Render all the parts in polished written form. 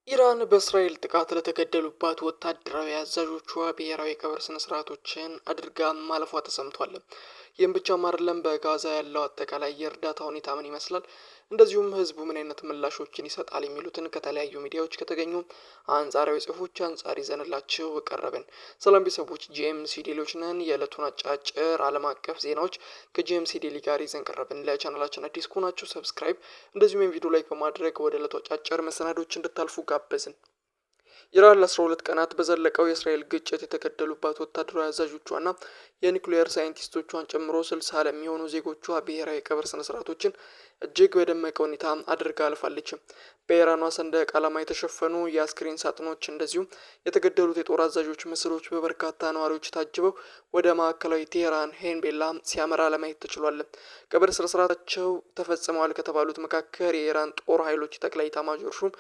ኢራን በእስራኤል ጥቃት ለተገደሉባት ወታደራዊ አዛዦቿ ብሔራዊ የቀብር ስነ ስርዓቶችን አድርጋ ማለፏ ተሰምቷል። ይህም ብቻም አይደለም። በጋዛ ያለው አጠቃላይ የእርዳታ ሁኔታ ምን ይመስላል፣ እንደዚሁም ህዝቡ ምን አይነት ምላሾችን ይሰጣል የሚሉትን ከተለያዩ ሚዲያዎች ከተገኙ አንጻራዊ ጽሁፎች አንጻር ይዘንላችሁ ቀረብን። ሰላም ቤተሰቦች፣ ጂኤምሲ ዴሊዎች ነን። የዕለቱን አጫጭር ዓለም አቀፍ ዜናዎች ከጂኤምሲ ዴሊ ጋር ይዘን ቀረብን። ለቻናላችን አዲስ ከሆናችሁ ሰብስክራይብ፣ እንደዚሁም ቪዲዮ ላይክ በማድረግ ወደ ዕለቱ አጫጭር መሰናዶች እንድታልፉ ጋበዝን። ኢራን ለ12 ቀናት በዘለቀው የእስራኤል ግጭት የተገደሉባት ወታደራዊ አዛዦቿና የኒውክሌር ሳይንቲስቶቿን ጨምሮ 60 ለሚሆኑ ዜጎቿ ብሔራዊ ቀብር ስነስርዓቶችን እጅግ በደመቀ ሁኔታ አድርጋ አልፋለች። በኢራኗ ሰንደቅ ዓላማ የተሸፈኑ የአስክሬን ሳጥኖች እንደዚሁም የተገደሉት የጦር አዛዦች ምስሎች በበርካታ ነዋሪዎች ታጅበው ወደ ማዕከላዊ ቴሄራን ሄንቤላ ሲያመራ ለማየት ተችሏል። ቀብር ስነስርዓታቸው ተፈጽመዋል ከተባሉት መካከል የኢራን ጦር ኃይሎች ጠቅላይ ኤታማዦር ሹም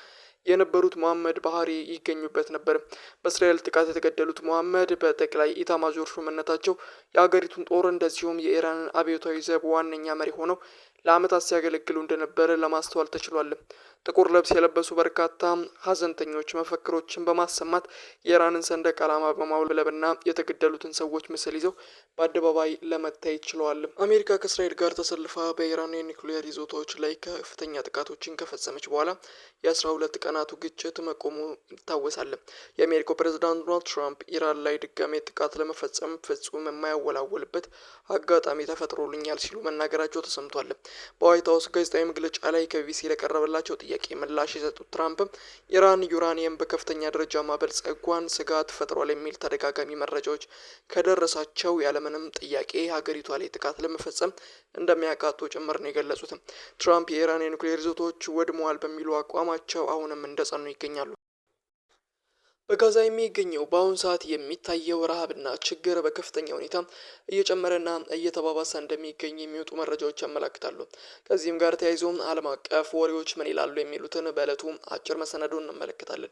የነበሩት መሐመድ ባህሪ ይገኙበት ነበር። በእስራኤል ጥቃት የተገደሉት መሐመድ በጠቅላይ ኢታማዦር ሹምነታቸው የአገሪቱን ጦር እንደዚሁም የኢራንን አብዮታዊ ዘብ ዋነኛ መሪ ሆነው ለዓመታት ሲያገለግሉ እንደነበረ ለማስተዋል ተችሏል። ጥቁር ልብስ የለበሱ በርካታ ሀዘንተኞች መፈክሮችን በማሰማት የኢራንን ሰንደቅ ዓላማ በማውለብለብና የተገደሉትን ሰዎች ምስል ይዘው በአደባባይ ለመታየት ችለዋል። አሜሪካ ከእስራኤል ጋር ተሰልፋ በኢራን የኒውክሌር ይዞታዎች ላይ ከፍተኛ ጥቃቶችን ከፈጸመች በኋላ የ12 ቀናቱ ግጭት መቆሙ ይታወሳል። የአሜሪካው ፕሬዝዳንት ዶናልድ ትራምፕ ኢራን ላይ ድጋሜ ጥቃት ለመፈጸም ፍጹም የማያወላውልበት አጋጣሚ ተፈጥሮልኛል ሲሉ መናገራቸው ተሰምቷል። በዋይት ሀውስ ጋዜጣዊ መግለጫ ላይ ከቢቢሲ ለቀረበላቸው ጥያቄ ምላሽ የሰጡት ትራምፕም ኢራን ዩራኒየም በከፍተኛ ደረጃ ማበልጸጓን ስጋት ፈጥሯል የሚል ተደጋጋሚ መረጃዎች ከደረሳቸው ያለምንም ጥያቄ ሀገሪቷ ላይ ጥቃት ለመፈጸም እንደሚያቃጡ ጭምር ነው የገለጹትም። ትራምፕ የኢራን የኒውክሌር ይዞታዎች ወድመዋል በሚሉ አቋማቸው አሁንም እንደጸኑ ይገኛሉ። በጋዛ የሚገኘው በአሁኑ ሰዓት የሚታየው ረሃብና ችግር በከፍተኛ ሁኔታ እየጨመረና እየተባባሰ እንደሚገኝ የሚወጡ መረጃዎች ያመላክታሉ። ከዚህም ጋር ተያይዞ ዓለም አቀፍ ወሬዎች ምን ይላሉ የሚሉትን በዕለቱ አጭር መሰናዶ እንመለከታለን።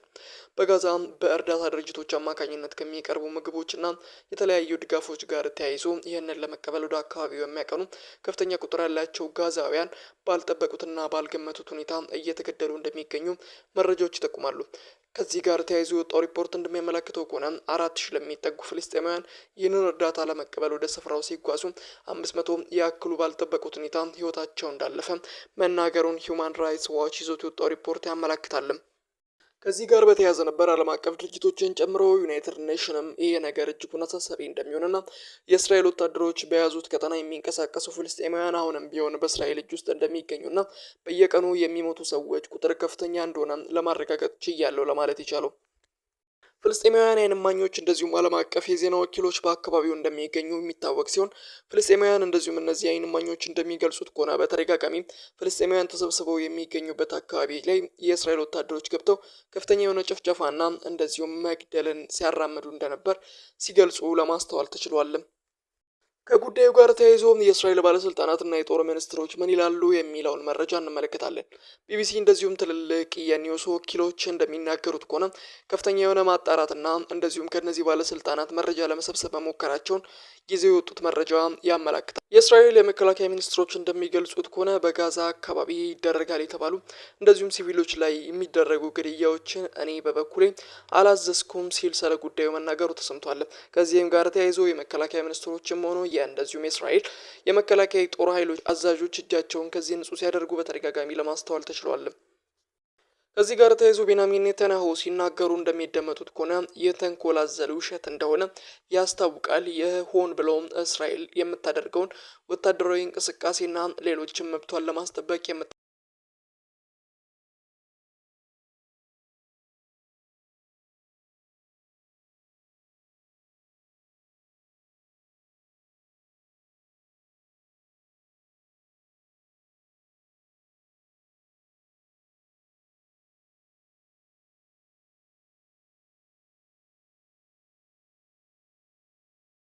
በጋዛ በእርዳታ ድርጅቶች አማካኝነት ከሚቀርቡ ምግቦችና የተለያዩ ድጋፎች ጋር ተያይዞ ይህንን ለመቀበል ወደ አካባቢው የሚያቀኑ ከፍተኛ ቁጥር ያላቸው ጋዛውያን ባልጠበቁትና ባልገመቱት ሁኔታ እየተገደሉ እንደሚገኙ መረጃዎች ይጠቁማሉ። ከዚህ ጋር ተያይዞ የወጣው ሪፖርት እንደሚያመለክተው ከሆነ 4000 ለሚጠጉ ፍልስጤማውያን ይህንን እርዳታ ለመቀበል ወደ ስፍራው ሲጓዙ 500 ያክሉ ባልጠበቁት ሁኔታ ህይወታቸው እንዳለፈ መናገሩን ሂውማን ራይትስ ዋች ይዞት የወጣው ሪፖርት ያመላክታል። ከዚህ ጋር በተያያዘ ነበር ዓለም አቀፍ ድርጅቶችን ጨምሮ ዩናይትድ ኔሽንም ይህ ነገር እጅጉን አሳሳቢ እንደሚሆንና የእስራኤል ወታደሮች በያዙት ቀጠና የሚንቀሳቀሱ ፍልስጤማውያን አሁንም ቢሆን በእስራኤል እጅ ውስጥ እንደሚገኙና በየቀኑ የሚሞቱ ሰዎች ቁጥር ከፍተኛ እንደሆነ ለማረጋገጥ ችያለሁ ለማለት የቻለው ፍልስጤማውያን አይን እማኞች እንደዚሁም ዓለም አቀፍ የዜና ወኪሎች በአካባቢው እንደሚገኙ የሚታወቅ ሲሆን ፍልስጤማውያን እንደዚሁም እነዚህ አይን እማኞች እንደሚገልጹት ከሆነ በተደጋጋሚ ፍልስጤማውያን ተሰብስበው የሚገኙበት አካባቢ ላይ የእስራኤል ወታደሮች ገብተው ከፍተኛ የሆነ ጭፍጨፋና እንደዚሁም መግደልን ሲያራምዱ እንደነበር ሲገልጹ ለማስተዋል ተችሏል። ከጉዳዩ ጋር ተያይዞ የእስራኤል ባለስልጣናትና የጦር ሚኒስትሮች ምን ይላሉ የሚለውን መረጃ እንመለከታለን። ቢቢሲ እንደዚሁም ትልልቅ የኒውስ ወኪሎች እንደሚናገሩት ከሆነ ከፍተኛ የሆነ ማጣራትና እንደዚሁም ከነዚህ ባለስልጣናት መረጃ ለመሰብሰብ መሞከራቸውን ጊዜው የወጡት መረጃ ያመላክታል። የእስራኤል የመከላከያ ሚኒስትሮች እንደሚገልጹት ከሆነ በጋዛ አካባቢ ይደረጋል የተባሉ እንደዚሁም ሲቪሎች ላይ የሚደረጉ ግድያዎችን እኔ በበኩሌ አላዘዝኩም ሲል ስለ ጉዳዩ መናገሩ ተሰምቷል። ከዚህም ጋር ተያይዞ የመከላከያ ሚኒስትሮችም ሆኖ እንደዚሁም የእስራኤል የመከላከያ ጦር ኃይሎች አዛዦች እጃቸውን ከዚህ ንጹህ ሲያደርጉ በተደጋጋሚ ለማስተዋል ተችሏል። ከዚህ ጋር ተያይዞ ቤንያሚን ኔታንያሁ ሲናገሩ እንደሚደመጡት ከሆነ የተንኮል አዘል ውሸት እንደሆነ ያስታውቃል። የሆን ብለውም እስራኤል የምታደርገውን ወታደራዊ እንቅስቃሴና ሌሎችም መብቷን ለማስጠበቅ